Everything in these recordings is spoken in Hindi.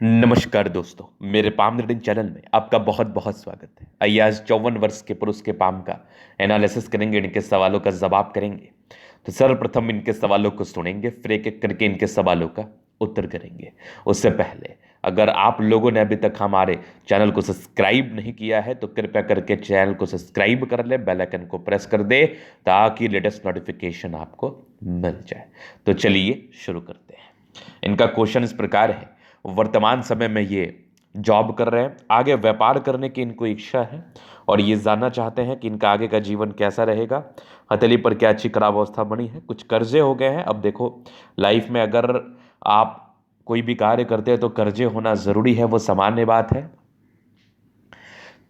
नमस्कार दोस्तों, मेरे पाम रीडिंग चैनल में आपका बहुत बहुत स्वागत है। आइए आज 54 वर्ष के पुरुष के पाम का एनालिसिस करेंगे, इनके सवालों का जवाब करेंगे। तो सर्वप्रथम इनके सवालों को सुनेंगे, फिर एक एक करके इनके सवालों का उत्तर करेंगे। उससे पहले अगर आप लोगों ने अभी तक हमारे चैनल को सब्सक्राइब नहीं किया है तो कृपया करके चैनल को सब्सक्राइब कर ले, बेल आइकन को प्रेस कर दे ताकि लेटेस्ट नोटिफिकेशन आपको मिल जाए। तो चलिए शुरू करते हैं। इनका क्वेश्चन इस प्रकार है, वर्तमान समय में ये जॉब कर रहे हैं, आगे व्यापार करने की इनको इच्छा है और ये जानना चाहते हैं कि इनका आगे का जीवन कैसा रहेगा। हथेली पर क्या अच्छी खराब अवस्था बनी है, कुछ कर्जे हो गए हैं। अब देखो, लाइफ में अगर आप कोई भी कार्य करते हैं तो कर्जे होना ज़रूरी है, वो सामान्य बात है।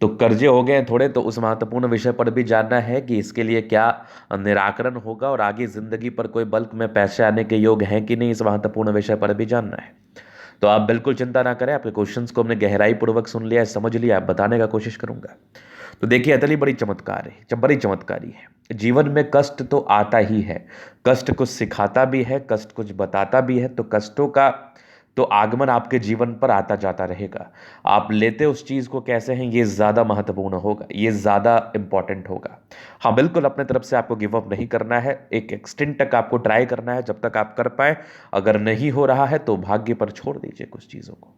तो कर्जे हो गए हैं थोड़े, तो उस महत्वपूर्ण विषय पर भी जानना है कि इसके लिए क्या निराकरण होगा और आगे ज़िंदगी पर कोई बल्क में पैसे आने के योग हैं कि नहीं, इस महत्वपूर्ण विषय पर भी जानना है। तो आप बिल्कुल चिंता ना करें, आपके क्वेश्चंस को हमने गहराई पूर्वक सुन लिया है, समझ लिया, आप बताने का कोशिश करूंगा। तो देखिए, अतली बड़ी चमत्कार है, बड़ी चमत्कारी है। जीवन में कष्ट तो आता ही है, कष्ट कुछ सिखाता भी है, कष्ट कुछ बताता भी है। तो कष्टों का तो आगमन आपके जीवन पर आता जाता रहेगा। आप लेते उस चीज़ को कैसे हैं, ये ज़्यादा महत्वपूर्ण होगा, ये ज़्यादा इंपॉर्टेंट होगा। हाँ बिल्कुल, अपने तरफ से आपको गिव अप नहीं करना है, एक एक्सटेंट तक आपको ट्राई करना है, जब तक आप कर पाए। अगर नहीं हो रहा है तो भाग्य पर छोड़ दीजिए कुछ चीज़ों को।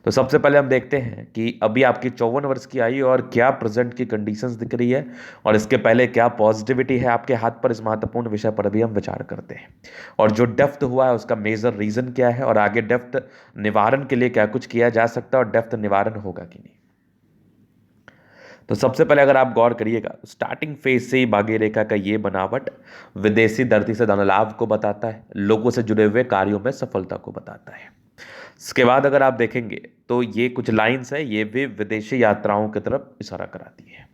तो सबसे पहले हम देखते हैं कि अभी आपकी 54 वर्ष की आयु और क्या प्रेजेंट की कंडीशंस दिख रही है, और इसके पहले क्या पॉजिटिविटी है आपके हाथ पर, इस महत्वपूर्ण विषय पर भी हम विचार करते हैं। और जो डेप्थ हुआ है उसका मेजर रीजन क्या है, और आगे डेप्थ निवारण के लिए क्या कुछ किया जा सकता है, और डेप्थ निवारण होगा कि नहीं। तो सबसे पहले अगर आप गौर करिएगा, स्टार्टिंग फेज से ही भाग्य रेखा का ये बनावट विदेशी धरती से धन लाभ को बताता है, लोगों से जुड़े हुए कार्यों में सफलता को बताता है। इसके बाद अगर आप देखेंगे तो ये कुछ लाइंस है, ये भी विदेशी यात्राओं की तरफ इशारा कराती है।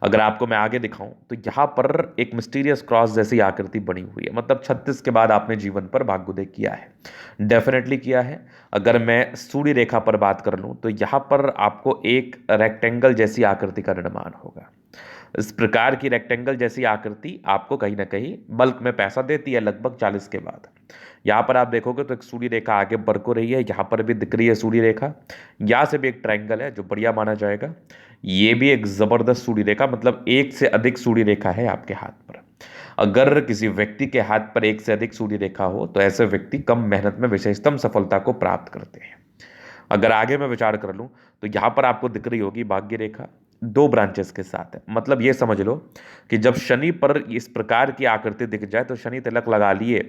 अगर आपको मैं आगे दिखाऊं तो यहाँ पर एक मिस्टीरियस क्रॉस जैसी आकृति बनी हुई है, मतलब 36 के बाद आपने जीवन पर भाग्योदय किया है, डेफिनेटली किया है। अगर मैं सूर्य रेखा पर बात कर लूं तो यहाँ पर आपको एक रेक्टेंगल जैसी आकृति का निर्माण होगा। इस प्रकार की रेक्टेंगल जैसी आकृति आपको कहीं ना कहीं बल्क में पैसा देती है, लगभग 40 के बाद। यहाँ पर आप देखोगे तो एक सूर्य रेखा आगे बढ़ को रही है, यहाँ पर भी दिख रही है सूर्य रेखा। यहाँ से भी एक ट्रायंगल है जो बढ़िया माना जाएगा। ये भी एक जबरदस्त सूर्य रेखा, मतलब एक से अधिक सूर्य रेखा है आपके हाथ पर। अगर किसी व्यक्ति के हाथ पर एक से अधिक सूर्य रेखा हो तो ऐसे व्यक्ति कम मेहनत में विशेषतम सफलता को प्राप्त करते हैं। अगर आगे मैं विचार कर लूं तो यहां पर आपको दिख रही होगी भाग्य रेखा दो ब्रांचेस के साथ है। मतलब ये समझ लो कि जब शनि पर इस प्रकार की आकृति दिख जाए तो शनि तिलक लगा लिए,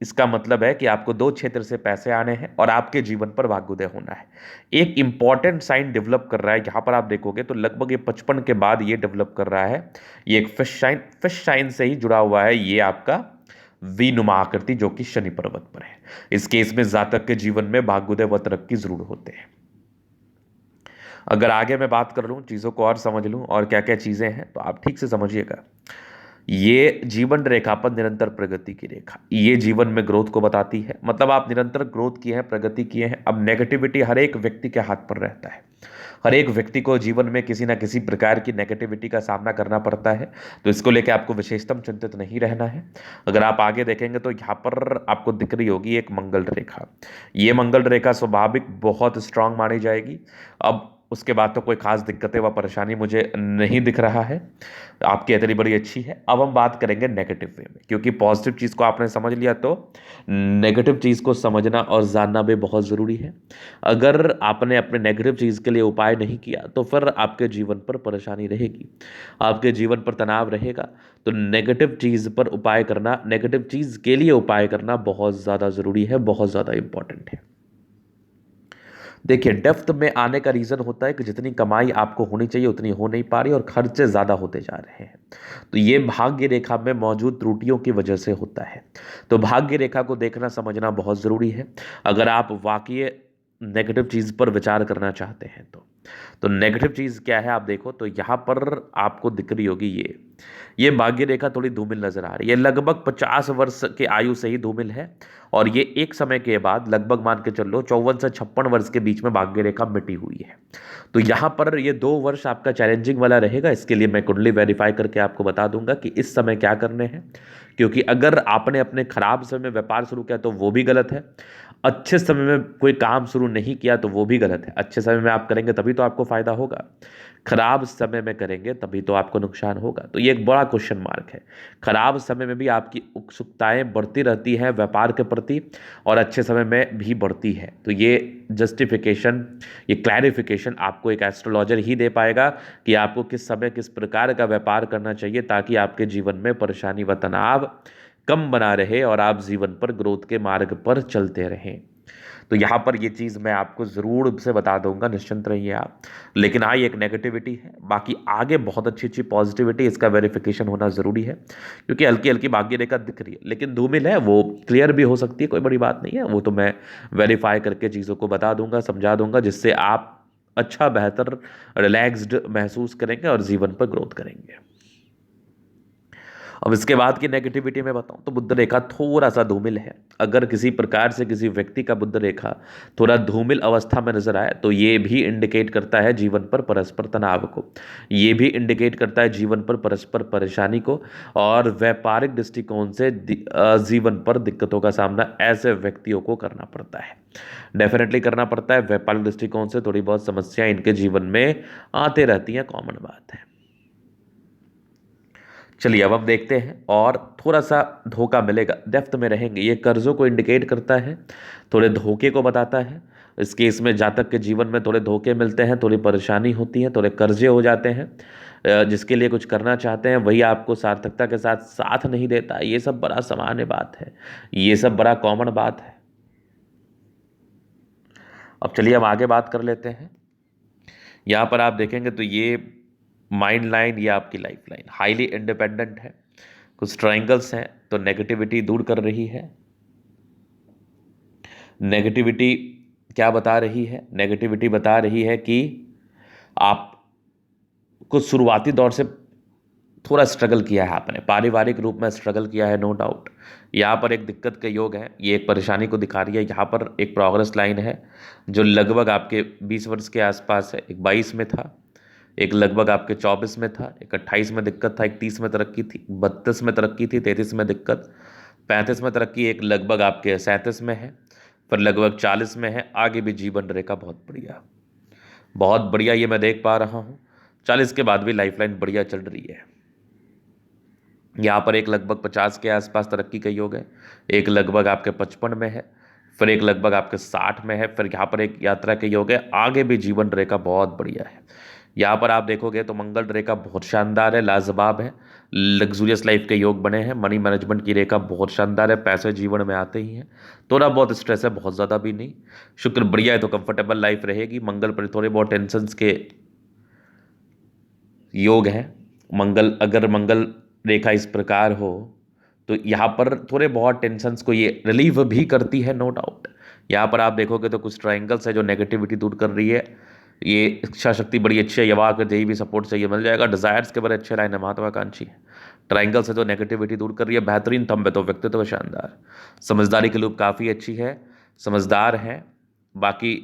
इसका मतलब है कि आपको दो क्षेत्र से पैसे आने हैं और आपके जीवन पर भाग्योदय होना है। एक इंपॉर्टेंट साइन डेवलप कर रहा है, यहां पर आप देखोगे तो लगभग ये 55 के बाद ये डेवलप कर रहा है। ये एक फिश साइन से ही जुड़ा हुआ है, ये आपका वी नुमा आकृति जो कि शनि पर्वत पर है। इस केस में जातक के जीवन में भाग्योदय व तरक्की जरूर होते हैं। अगर आगे मैं बात कर लूं, चीजों को और समझ लूं और क्या क्या चीजें हैं, तो आप ठीक से समझिएगा। ये जीवन रेखा पर निरंतर प्रगति की रेखा, ये जीवन में ग्रोथ को बताती है। मतलब आप निरंतर ग्रोथ किए हैं, प्रगति किए हैं। अब नेगेटिविटी हर एक व्यक्ति के हाथ पर रहता है, हर एक व्यक्ति को जीवन में किसी ना किसी प्रकार की नेगेटिविटी का सामना करना पड़ता है। तो इसको लेकर आपको विशेषतम चिंतित नहीं रहना है। अगर आप आगे देखेंगे तो यहाँ पर आपको दिख रही होगी एक मंगल रेखा। ये मंगल रेखा स्वाभाविक बहुत स्ट्रांग मानी जाएगी। अब उसके बाद तो कोई खास दिक्कतें व परेशानी मुझे नहीं दिख रहा है, आपकी इतनी बड़ी अच्छी है। अब हम बात करेंगे नेगेटिव वे में, क्योंकि पॉजिटिव चीज़ को आपने समझ लिया तो नेगेटिव चीज़ को समझना और जानना भी बहुत ज़रूरी है। अगर आपने अपने नेगेटिव चीज़ के लिए उपाय नहीं किया तो फिर आपके जीवन पर परेशानी रहेगी, आपके जीवन पर तनाव रहेगा। तो नेगेटिव चीज़ पर उपाय करना, नेगेटिव चीज़ के लिए उपाय करना बहुत ज़्यादा ज़रूरी है, बहुत ज़्यादा इंपॉर्टेंट है। देखिए, डेप्थ में आने का रीज़न होता है कि जितनी कमाई आपको होनी चाहिए उतनी हो नहीं पा रही और खर्चे ज़्यादा होते जा रहे हैं। तो ये भाग्य रेखा में मौजूद त्रुटियों की वजह से होता है। तो भाग्य रेखा को देखना समझना बहुत ज़रूरी है अगर आप वाकई नेगेटिव चीज़ पर विचार करना चाहते हैं तो नेगेटिव चीज़ क्या है आप देखो तो यहाँ पर आपको दिख रही होगी ये भाग्य रेखा थोड़ी धूमिल नजर आ रही है। लगभग 50 वर्ष के आयु से ही धूमिल है, और ये एक समय के बाद लगभग मान के चलो 54 से 56 वर्ष के बीच में भाग्य रेखा मिटी हुई है। तो यहाँ पर ये 2 वर्ष आपका चैलेंजिंग वाला रहेगा। इसके लिए मैं कुंडली वेरीफाई करके आपको बता दूंगा कि इस समय क्या करने हैं, क्योंकि अगर आपने अपने खराब समय में व्यापार शुरू किया तो वो भी गलत है। अच्छे समय में कोई काम शुरू नहीं किया तो वो भी गलत है। अच्छे समय में आप करेंगे तभी तो आपको फायदा होगा, खराब समय में करेंगे तभी तो आपको नुकसान होगा। तो ये एक बड़ा क्वेश्चन मार्क है। खराब समय में भी आपकी उत्सुकताएं बढ़ती रहती हैं व्यापार के प्रति, और अच्छे समय में भी बढ़ती है। तो ये जस्टिफिकेशन, ये क्लैरिफिकेशन आपको एक एस्ट्रोलॉजर ही दे पाएगा कि आपको किस समय किस प्रकार का व्यापार करना चाहिए, ताकि आपके जीवन में परेशानी व तनाव कम बना रहे और आप जीवन पर ग्रोथ के मार्ग पर चलते रहें। तो यहाँ पर ये चीज़ मैं आपको ज़रूर से बता दूंगा, निश्चिंत रहिए आप। लेकिन हाँ, ये एक नेगेटिविटी है, बाकी आगे बहुत अच्छी अच्छी पॉजिटिविटी, इसका वेरिफिकेशन होना ज़रूरी है, क्योंकि हल्की हल्की भाग्य रेखा दिख रही है, लेकिन धूमिल है, वो क्लियर भी हो सकती है, कोई बड़ी बात नहीं है। वो तो मैं वेरीफाई करके चीज़ों को बता दूंगा, समझा दूंगा, जिससे आप अच्छा, बेहतर, रिलैक्स्ड महसूस करेंगे और जीवन पर ग्रोथ करेंगे। अब इसके बाद की नेगेटिविटी में बताऊं तो बुध रेखा थोड़ा सा धूमिल है। अगर किसी प्रकार से किसी व्यक्ति का बुध रेखा थोड़ा धूमिल अवस्था में नजर आए तो ये भी इंडिकेट करता है जीवन पर परस्पर तनाव को, ये भी इंडिकेट करता है जीवन पर परस्पर परेशानी को, और व्यापारिक दृष्टिकोण से जीवन पर दिक्कतों का सामना ऐसे व्यक्तियों को करना पड़ता है, डेफिनेटली करना पड़ता है। व्यापारिक दृष्टिकोण से थोड़ी बहुत समस्याएं इनके जीवन में आते रहती हैं, कॉमन बात है। चलिए अब हम देखते हैं, और थोड़ा सा धोखा मिलेगा, डेप्थ में रहेंगे। ये कर्जों को इंडिकेट करता है, थोड़े धोखे को बताता है। इस केस में जातक के जीवन में थोड़े धोखे मिलते हैं, थोड़ी परेशानी होती है, थोड़े कर्जे हो जाते हैं। जिसके लिए कुछ करना चाहते हैं वही आपको सार्थकता के साथ साथ नहीं देता। ये सब बड़ा सामान्य बात है, ये सब बड़ा कॉमन बात है। अब चलिए हम आगे बात कर लेते हैं। यहाँ पर आप देखेंगे तो ये माइंड लाइन, ये आपकी लाइफ लाइन हाईली इंडिपेंडेंट है। कुछ ट्रायंगल्स हैं तो नेगेटिविटी दूर कर रही है। नेगेटिविटी क्या बता रही है? नेगेटिविटी बता रही है कि आप कुछ शुरुआती दौर से थोड़ा स्ट्रगल किया है, आपने पारिवारिक रूप में स्ट्रगल किया है, नो डाउट। यहाँ पर एक दिक्कत के योग है, ये एक परेशानी को दिखा रही है। यहाँ पर एक प्रोग्रेस लाइन है जो लगभग आपके 20 वर्ष के आसपास है। एक 22 में था, एक लगभग आपके 24 में था, एक 28 में दिक्कत था, एक 30 में तरक्की थी, 32 में तरक्की थी, 33 में दिक्कत, 35 में तरक्की, एक लगभग आपके 37 में है, फिर लगभग 40 में है। आगे भी जीवन रेखा बहुत बढ़िया, बहुत बढ़िया, ये मैं देख पा रहा हूँ। 40 के बाद भी लाइफलाइन बढ़िया चल रही है। यहाँ पर एक लगभग 50 के आसपास तरक्की का योग है, एक लगभग आपके 55 में है, फिर एक लगभग आपके 60 में है, फिर यहाँ पर एक यात्रा के योग है। आगे भी जीवन रेखा बहुत बढ़िया है। यहाँ पर आप देखोगे तो मंगल रेखा बहुत शानदार है, लाजवाब है, लग्जूरियस लाइफ के योग बने हैं। मनी मैनेजमेंट की रेखा बहुत शानदार है, पैसे जीवन में आते ही हैं, थोड़ा बहुत स्ट्रेस है, बहुत ज़्यादा भी नहीं। शुक्र बढ़िया है तो कंफर्टेबल लाइफ रहेगी। मंगल पर थोड़े बहुत टेंशन्स के योग हैं। मंगल रेखा इस प्रकार हो तो यहाँ पर थोड़े बहुत टेंशन्स को ये रिलीव भी करती है, नो डाउट। यहाँ पर आप देखोगे तो कुछ ट्रायंगल्स है जो नेगेटिविटी दूर कर रही है। ये इच्छा शक्ति बड़ी अच्छी है, यवा के देवी भी सपोर्ट चाहिए मिल जाएगा। डिजायर्स के बड़े अच्छे लाइन है, महत्वाकांक्षी है। ट्रायंगल से जो नेगेटिविटी दूर कर रही है, बेहतरीन थंब है, तो व्यक्तित्व शानदार, समझदारी के लूप काफ़ी अच्छी है, समझदार है। बाकी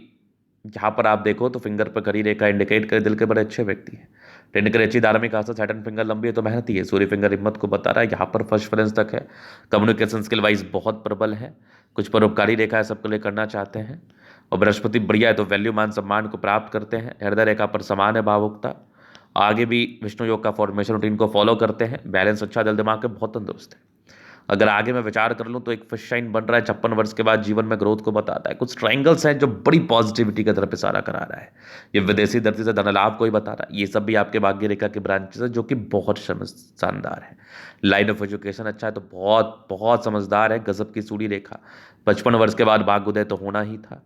यहाँ पर आप देखो तो फिंगर पर खड़ी रेखा इंडिकेट करे दिल के बड़े अच्छे व्यक्ति हैं। टेन कर अच्छी धार्मिक आस्था, सैटर्न फिंगर लंबी है तो मेहनती है। सूर्य फिंगर हिम्मत को बता रहा है, यहाँ पर फर्स्ट फ्रेंस तक है। कम्युनिकेशन स्किल वाइज बहुत प्रबल है, कुछ परोपकारी रेखा है, सबके लिए करना चाहते हैं। और बृहस्पति बढ़िया है तो वैल्यू मान सम्मान को प्राप्त करते हैं। हृदय रेखा पर समान है भावुकता। आगे भी विष्णु योग का फॉर्मेशन रूटीन को फॉलो करते हैं। बैलेंस अच्छा, दिल दिमाग के बहुत तंदुरुस्त है। अगर आगे मैं विचार कर लूँ तो एक फिश शाइन बन रहा है, 56 वर्ष के बाद जीवन में ग्रोथ को बताता है। कुछ ट्रायंगल्स हैं जो बड़ी पॉजिटिविटी की तरफ इशारा करा रहा है। ये विदेशी धरती से धन लाभ को ही बता रहा है। ये सब भी आपके भाग्य रेखा के ब्रांचेस है जो कि बहुत शानदार है। लाइन ऑफ एजुकेशन अच्छा है तो बहुत बहुत समझदार है। गजब की सूर्य रेखा, 55 वर्ष के बाद भाग्य उदय तो होना ही था।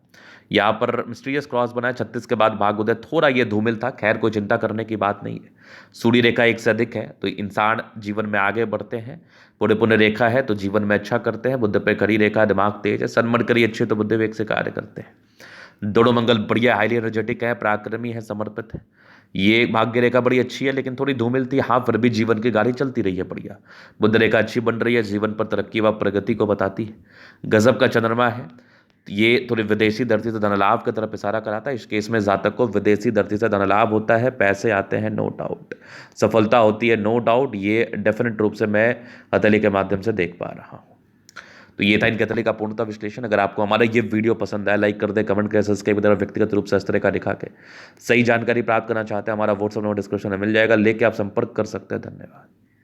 यहाँ पर मिस्टीरियस क्रॉस बना है, 36 के बाद भाग्य उदय, थोड़ा ये धूमिल था, खैर कोई चिंता करने की बात नहीं है। सूर्य रेखा एक से अधिक है तो इंसान जीवन में आगे बढ़ते हैं। पुण्य पुण्य रेखा है तो जीवन में अच्छा करते हैं। बुद्ध पे खड़ी रेखा, दिमाग तेज है, सन्मन करी अच्छे तो बुद्ध वेग से कार्य करते हैं। दोनों मंगल बढ़िया, हाईली एनर्जेटिक है, पराक्रमी है, समर्पित है। ये भाग्य रेखा बड़ी अच्छी है लेकिन थोड़ी धूमिल थी, हाँ, फिर भी जीवन की गाड़ी चलती रही है बढ़िया। बुद्ध रेखा अच्छी बन रही है, जीवन पर तरक्की व प्रगति को बताती है। गजब का चंद्रमा है, ये थोड़ी विदेशी धरती से धनलाभ की तरफ इशारा कराता है। इस केस में जातक को विदेशी धरती से धनलाभ होता है, पैसे आते हैं, नो डाउट, सफलता होती है, नो डाउट। ये डेफिनेट रूप से मैं हथेली के माध्यम से देख पा रहा हूँ। तो ये था इनके तले का पूर्णतः विश्लेषण। अगर आपको हमारा ये वीडियो पसंद आया, लाइक कर दे, कमेंट करें, सब्सक्राइब करें, व्यक्तिगत रूप से इस तरह का दिखा के सही जानकारी प्राप्त करना चाहते हैं, हमारा व्हाट्सएप नंबर डिस्क्रिप्शन में मिल जाएगा, लेके आप संपर्क कर सकते हैं। धन्यवाद।